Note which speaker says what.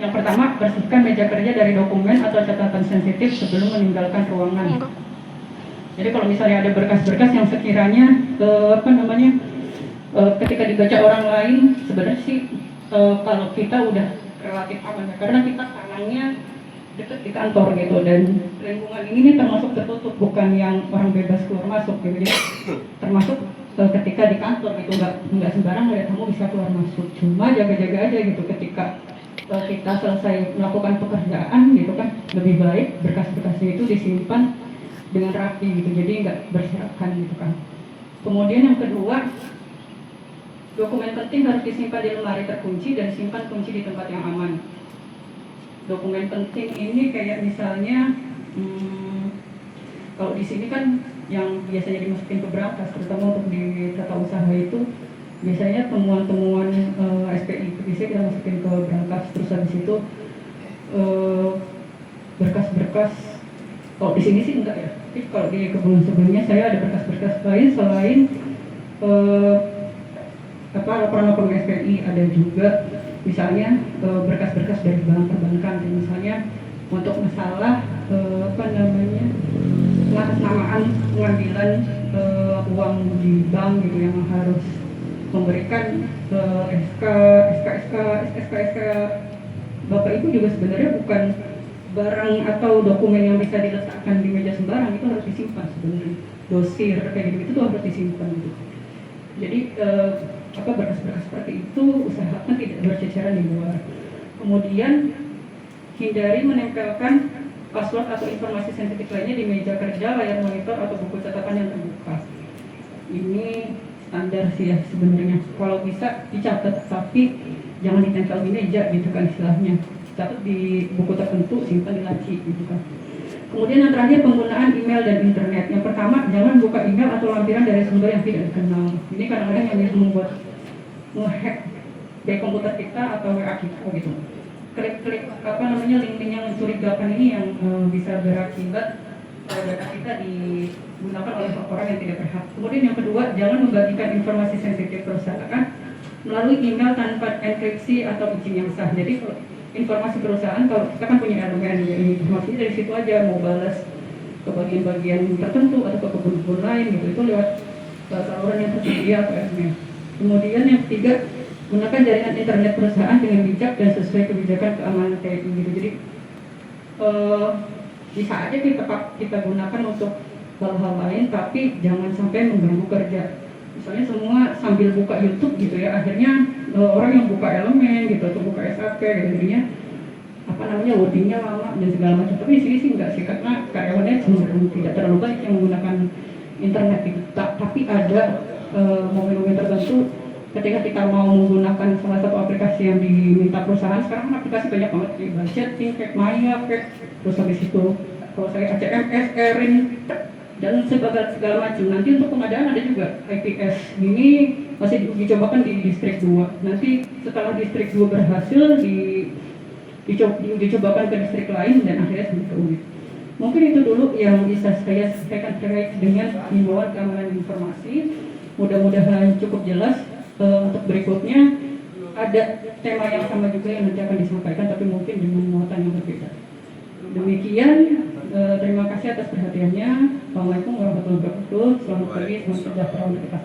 Speaker 1: Yang pertama, bersihkan meja kerja dari dokumen atau catatan sensitif sebelum meninggalkan ruangan. Jadi kalau misalnya ada berkas-berkas yang sekiranya ketika dibaca orang lain, sebenarnya sih kalau kita udah relatif aman ya, karena kita tangannya dekat di kantor gitu, dan lingkungan ini termasuk tertutup, bukan yang orang bebas keluar masuk gitu. Jadi termasuk ketika di kantor gitu, nggak sembarang ada tamu bisa keluar masuk. Cuma jaga-jaga aja gitu ketika kita selesai melakukan pekerjaan gitu kan, lebih baik berkas-berkasnya itu disimpan dengan rapi gitu, jadi nggak berserakan gitu kan. Kemudian yang kedua, dokumen penting harus disimpan di lemari terkunci dan simpan kunci di tempat yang aman. Dokumen penting ini kayak misalnya kalau di sini kan yang biasanya dimasukin ke berangkas, terutama untuk di tata usaha itu biasanya temuan-temuan SPI itu bisa kita masukin ke berangkas. Terus habis itu berkas-berkas, kalau di sini sih enggak ya, tapi kalau di kebun sebelumnya saya ada berkas-berkas lain selain laporan-laporan SPI. Ada juga misalnya berkas-berkas dari bank perbankan, misalnya untuk masalah pengatasnamaan pengambilan uang di bank gitu, yang harus memberikan SK Bapak Ibu juga sebenarnya bukan barang atau dokumen yang bisa diletakkan di meja sembarang, itu harus disimpan sebenarnya. Dosir kayak gitu itu harus disimpan gitu. Jadi berkas-berkas seperti itu usahakan tidak berceceran di luar. Kemudian hindari menempelkan password atau informasi sensitif lainnya di meja kerja, layar monitor atau buku catatan yang terbuka. Ini standar sih ya sebenarnya. Kalau bisa dicatat, tapi jangan ditempel di meja gitu kan istilahnya. Catat di buku tertentu, simpan di laci gitu kan. Kemudian yang terakhir, penggunaan email dan internet. Yang pertama, jangan buka email atau lampiran dari sumber yang tidak dikenal. Ini kadang-kadang yang bisa membuat nge-hack dari komputer kita atau WA kita gitu. Klik-klik link-link yang mencurigakan ini yang bisa berakibat data kita digunakan oleh orang yang tidak berhak. Kemudian yang kedua, jangan membagikan informasi sensitif perusahaan melalui email tanpa enkripsi atau izin yang sah. Jadi informasi perusahaan, kalau kita kan punya elemen informasi dari situ aja, mau balas ke bagian-bagian tertentu atau ke kebun-kebun lain gitu, itu lewat saluran yang tersedia atau email. Kemudian yang ketiga, gunakan jaringan internet perusahaan dengan bijak dan sesuai kebijakan keamanan TNI gitu. Jadi bisa aja kita gunakan untuk hal-hal lain, tapi jangan sampai mengganggu kerja. Misalnya semua sambil buka YouTube gitu ya, akhirnya orang yang buka elemen gitu atau buka SAP gitu, jadinya loadingnya lama dan segala macam. Tapi di sini sih enggak sih, karena karyawannya cenderung tidak terlalu baik yang menggunakan internet gitu. Tapi ada momen-momen tertentu ketika kita mau menggunakan salah satu aplikasi yang diminta perusahaan. Sekarang kan aplikasi banyak banget, kayak budgeting, kayak Maya, terus habis itu kalau saya ACMS, Erin, dan segala macam. Nanti untuk pengadaan ada juga IPS. Ini masih dicobakan di distrik 2. Nanti setelah distrik 2 berhasil dicobakan ke distrik lain dan akhirnya sampai ke UIT. Mungkin itu dulu yang bisa saya sampaikan terkait dengan himbauan keamanan informasi. Mudah-mudahan cukup jelas. Untuk berikutnya ada tema yang sama juga yang nanti akan disampaikan, tapi mungkin dengan muatan yang berbeda. Demikian, terima kasih atas perhatiannya. Assalamualaikum warahmatullahi wabarakatuh. Selamat pagi, selamat sejahtera untuk kita.